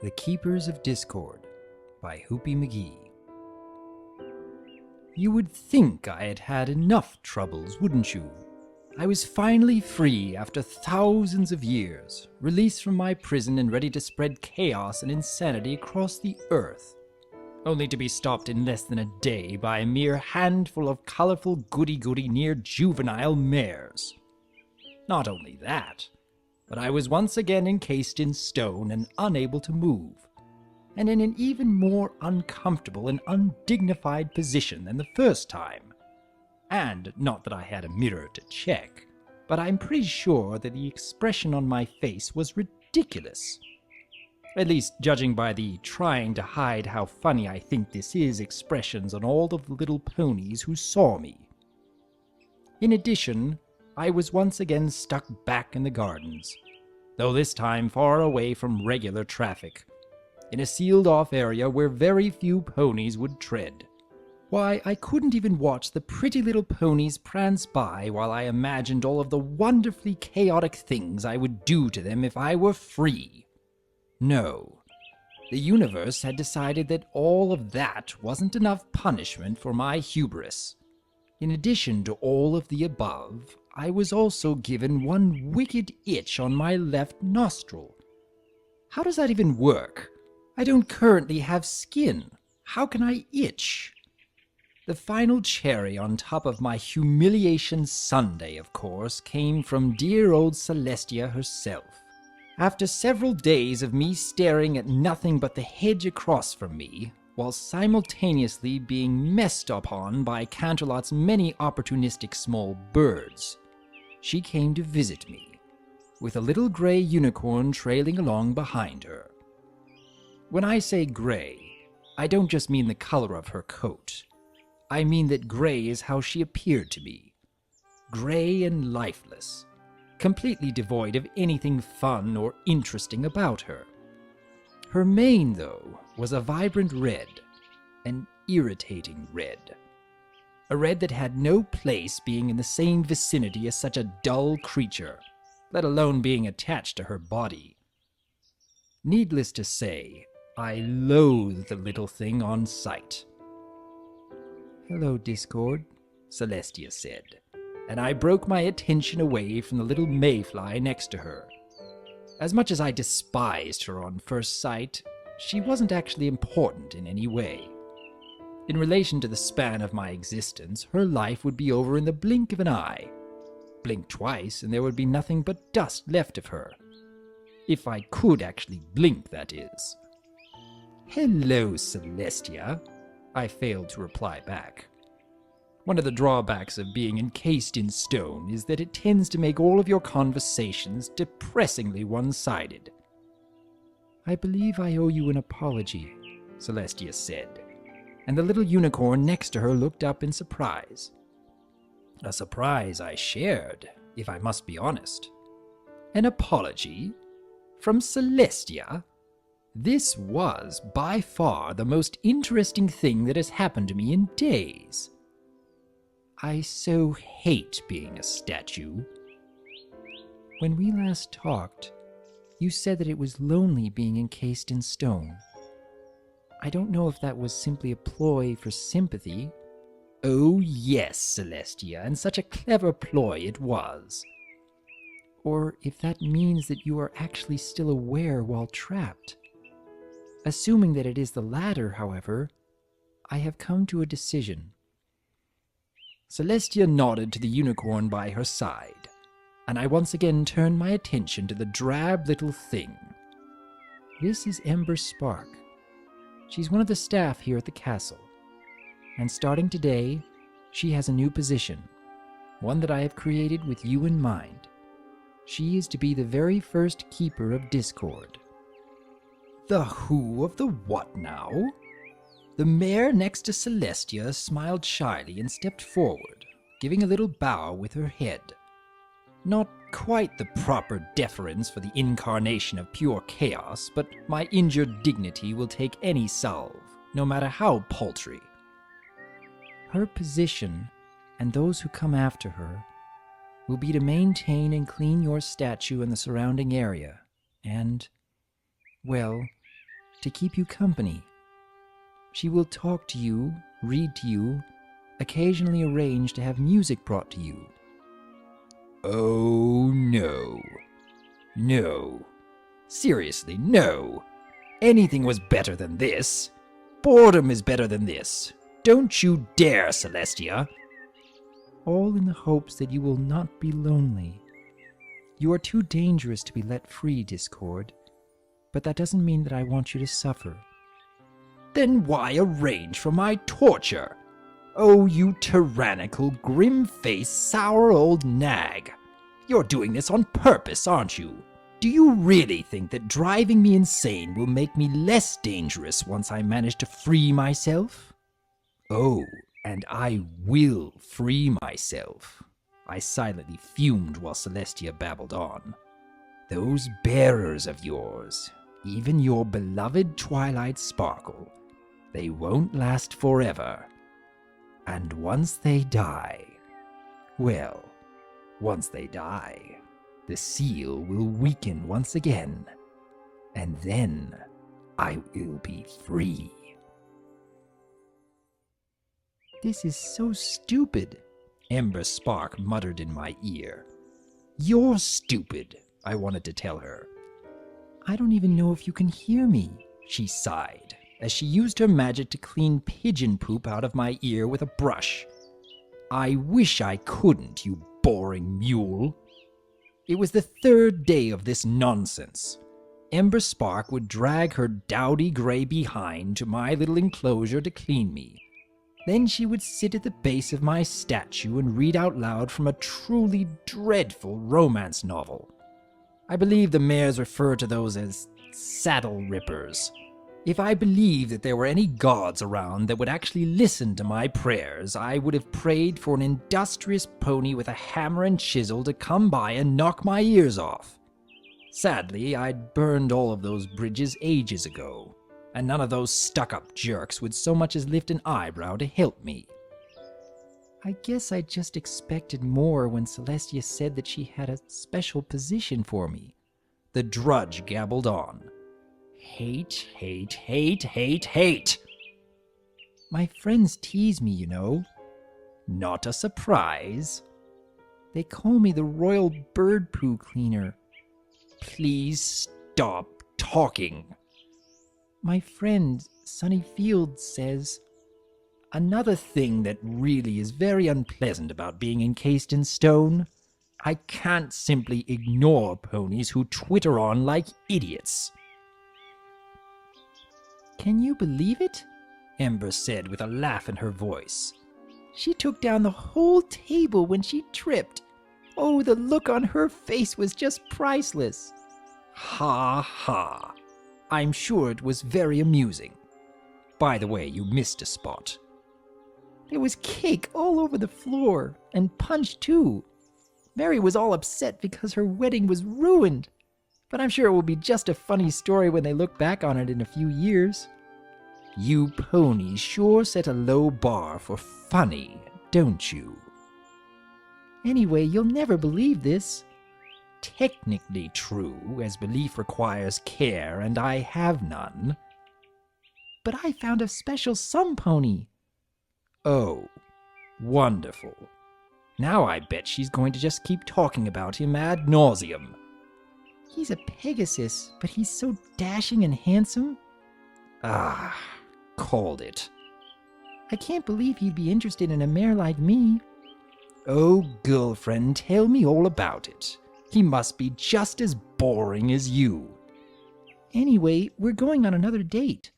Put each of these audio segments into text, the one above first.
The Keepers of Discord by Hoopy McGee. You would think I had had enough troubles, wouldn't you? I was finally free after thousands of years, released from my prison and ready to spread chaos and insanity across the earth, only to be stopped in less than a day by a mere handful of colorful goody-goody near-juvenile mares. Not only that, but I was once again encased in stone and unable to move, and in an even more uncomfortable and undignified position than the first time. And not that I had a mirror to check, but I'm pretty sure that the expression on my face was ridiculous. At least judging by the trying to hide how funny I think this is expressions on all of the little ponies who saw me. In addition, I was once again stuck back in the gardens, though this time far away from regular traffic, in a sealed-off area where very few ponies would tread. Why, I couldn't even watch the pretty little ponies prance by while I imagined all of the wonderfully chaotic things I would do to them if I were free. No, the universe had decided that all of that wasn't enough punishment for my hubris. In addition to all of the above, I was also given one wicked itch on my left nostril. How does that even work? I don't currently have skin. How can I itch? The final cherry on top of my humiliation sundae, of course, came from dear old Celestia herself. After several days of me staring at nothing but the hedge across from me, while simultaneously being messed upon by Canterlot's many opportunistic small birds, she came to visit me, with a little gray unicorn trailing along behind her. When I say gray, I don't just mean the color of her coat. I mean that gray is how she appeared to me. Gray and lifeless, completely devoid of anything fun or interesting about her. Her mane, though, was a vibrant red, an irritating red. A red that had no place being in the same vicinity as such a dull creature, let alone being attached to her body. Needless to say, I loathed the little thing on sight. "Hello, Discord," Celestia said, and I broke my attention away from the little mayfly next to her. As much as I despised her on first sight, she wasn't actually important in any way. In relation to the span of my existence, her life would be over in the blink of an eye. Blink twice, and there would be nothing but dust left of her. If I could actually blink, that is. "Hello, Celestia," I failed to reply back. One of the drawbacks of being encased in stone is that it tends to make all of your conversations depressingly one-sided. "I believe I owe you an apology," Celestia said, and the little unicorn next to her looked up in surprise. A surprise I shared, if I must be honest. An apology? From Celestia? This was, by far, the most interesting thing that has happened to me in days. I so hate being a statue. "When we last talked, you said that it was lonely being encased in stone. I don't know if that was simply a ploy for sympathy." "Oh yes, Celestia, and such a clever ploy it was." "Or if that means that you are actually still aware while trapped. Assuming that it is the latter, however, I have come to a decision." Celestia nodded to the unicorn by her side, and I once again turned my attention to the drab little thing. "This is Ember Spark. She's one of the staff here at the castle, and starting today, she has a new position, one that I have created with you in mind. She is to be the very first keeper of Discord." The who of the what now? The mare next to Celestia smiled shyly and stepped forward, giving a little bow with her head. Not quite the proper deference for the incarnation of pure chaos, but my injured dignity will take any salve, no matter how paltry. "Her position, and those who come after her, will be to maintain and clean your statue and the surrounding area, and, well, to keep you company. She will talk to you, read to you, occasionally arrange to have music brought to you. Oh, no. No. Seriously, no. Anything was better than this. Boredom is better than this. Don't you dare, Celestia. All in the hopes that you will not be lonely. You are too dangerous to be let free, Discord. But that doesn't mean that I want you to suffer. Then why arrange for my torture? Oh, you tyrannical, grim-faced, sour old nag. You're doing this on purpose, aren't you? Do you really think that driving me insane will make me less dangerous once I manage to free myself? Oh, and I will free myself. I silently fumed while Celestia babbled on. Those bearers of yours, even your beloved Twilight Sparkle, they won't last forever. And once they die, well, once they die, the seal will weaken once again, and then I will be free. This is so stupid, Ember Spark muttered in my ear. You're stupid, I wanted to tell her. I don't even know if you can hear me, she sighed, as she used her magic to clean pigeon poop out of my ear with a brush. I wish I couldn't, you boring mule. It was the third day of this nonsense. Ember Spark would drag her dowdy gray behind to my little enclosure to clean me. Then she would sit at the base of my statue and read out loud from a truly dreadful romance novel. I believe the mares refer to those as saddle rippers. If I believed that there were any gods around that would actually listen to my prayers, I would have prayed for an industrious pony with a hammer and chisel to come by and knock my ears off. Sadly, I'd burned all of those bridges ages ago, and none of those stuck-up jerks would so much as lift an eyebrow to help me. I guess I just expected more when Celestia said that she had a special position for me. The drudge gabbled on. Hate, hate, hate, hate, hate. My friends tease me, you know. Not a surprise. They call me the Royal Bird Poo Cleaner. Please stop talking. My friend, Sunny Fields, says, another thing that really is very unpleasant about being encased in stone, I can't simply ignore ponies who twitter on like idiots. Can you believe it? Ember said with a laugh in her voice. She took down the whole table when she tripped. Oh, the look on her face was just priceless. Ha ha. I'm sure it was very amusing. By the way, you missed a spot. There was cake all over the floor, and punch too. Mary was all upset because her wedding was ruined. But I'm sure it will be just a funny story when they look back on it in a few years. You ponies sure set a low bar for funny, don't you? Anyway, you'll never believe this. Technically true, as belief requires care, and I have none. But I found a special sun pony. Oh, wonderful. Now I bet she's going to just keep talking about him ad nauseum. He's a Pegasus, but he's so dashing and handsome. Ah, called it. I can't believe he'd be interested in a mare like me. Oh, girlfriend, tell me all about it. He must be just as boring as you. Anyway, we're going on another date.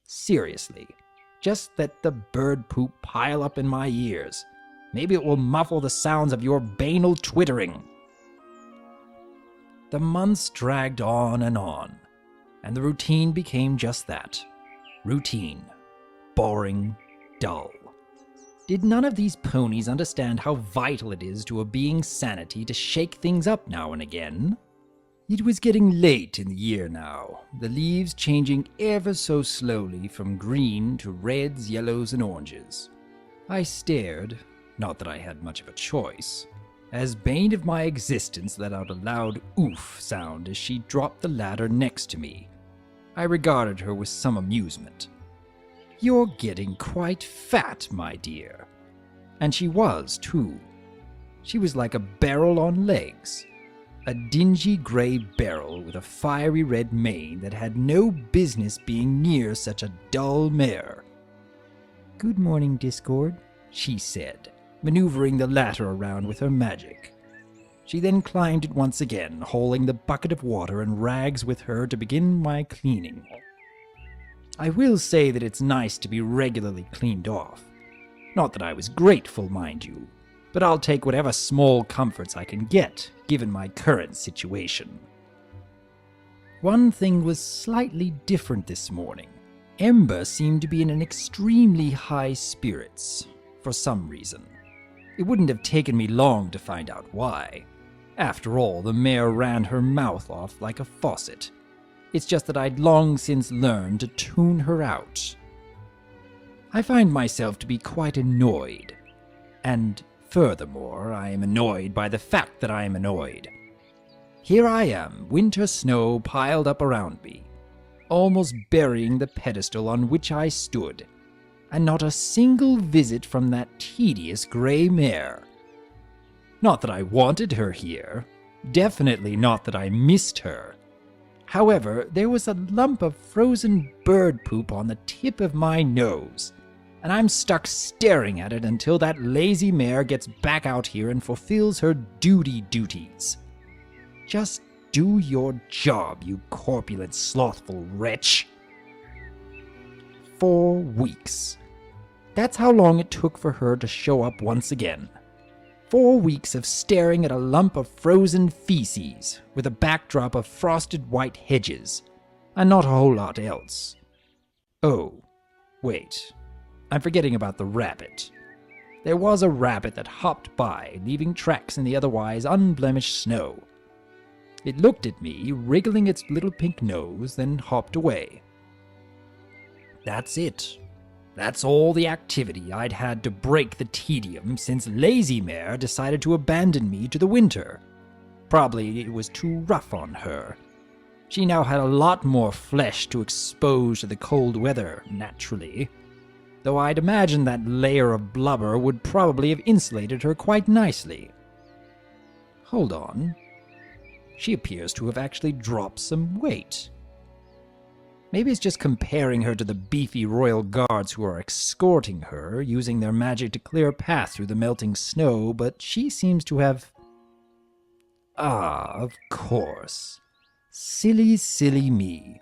Seriously, just let the bird poop pile up in my ears. Maybe it will muffle the sounds of your banal twittering. The months dragged on, and the routine became just that. Routine. Boring. Dull. Did none of these ponies understand how vital it is to a being's sanity to shake things up now and again? It was getting late in the year now, the leaves changing ever so slowly from green to reds, yellows, and oranges. I stared, not that I had much of a choice, as bane of my existence let out a loud oof sound as she dropped the ladder next to me. I regarded her with some amusement. "You're getting quite fat, my dear." And she was, too. She was like a barrel on legs. A dingy gray barrel with a fiery red mane that had no business being near such a dull mare. "Good morning, Discord," she said, maneuvering the latter around with her magic. She then climbed it once again, hauling the bucket of water and rags with her to begin my cleaning. I will say that it's nice to be regularly cleaned off. Not that I was grateful, mind you, but I'll take whatever small comforts I can get, given my current situation. One thing was slightly different this morning. Ember seemed to be in an extremely high spirits, for some reason. It wouldn't have taken me long to find out why. After all, the mare ran her mouth off like a faucet. It's just that I'd long since learned to tune her out. I find myself to be quite annoyed. And furthermore, I am annoyed by the fact that I am annoyed. Here I am, winter snow piled up around me, almost burying the pedestal on which I stood, and not a single visit from that tedious gray mare. Not that I wanted her here, definitely not that I missed her. However, there was a lump of frozen bird poop on the tip of my nose, and I'm staring at it until that lazy mare gets back out here and fulfills her duties. Just do your job, you corpulent, slothful wretch. 4 weeks. That's how long it took for her to show up once again. 4 weeks of staring at a lump of frozen feces, with a backdrop of frosted white hedges, and not a whole lot else. Oh, wait. I'm forgetting about the rabbit. There was a rabbit that hopped by, leaving tracks in the otherwise unblemished snow. It looked at me, wriggling its little pink nose, then hopped away. That's it. That's all the activity I'd had to break the tedium since Lazy Mare decided to abandon me to the winter. Probably it was too rough on her. She now had a lot more flesh to expose to the cold weather, naturally. Though I'd imagine that layer of blubber would probably have insulated her quite nicely. Hold on. She appears to have actually dropped some weight. Maybe it's just comparing her to the beefy royal guards who are escorting her, using their magic to clear a path through the melting snow, but she seems to have... Ah, of course. Silly, silly me.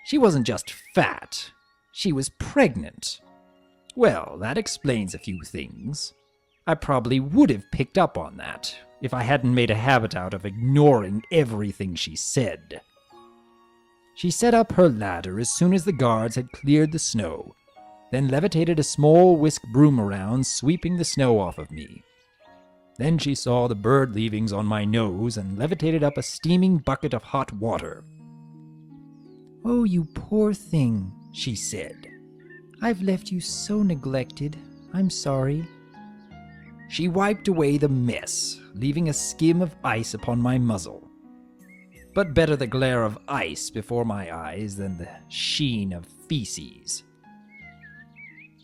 She wasn't just fat. She was pregnant. Well, that explains a few things. I probably would have picked up on that, if I hadn't made a habit out of ignoring everything she said. She set up her ladder as soon as the guards had cleared the snow, then levitated a small whisk broom around, sweeping the snow off of me. Then she saw the bird leavings on my nose and levitated up a steaming bucket of hot water. "Oh, you poor thing," she said. "I've left you so neglected. I'm sorry." She wiped away the mess, leaving a skim of ice upon my muzzle. But better the glare of ice before my eyes than the sheen of feces.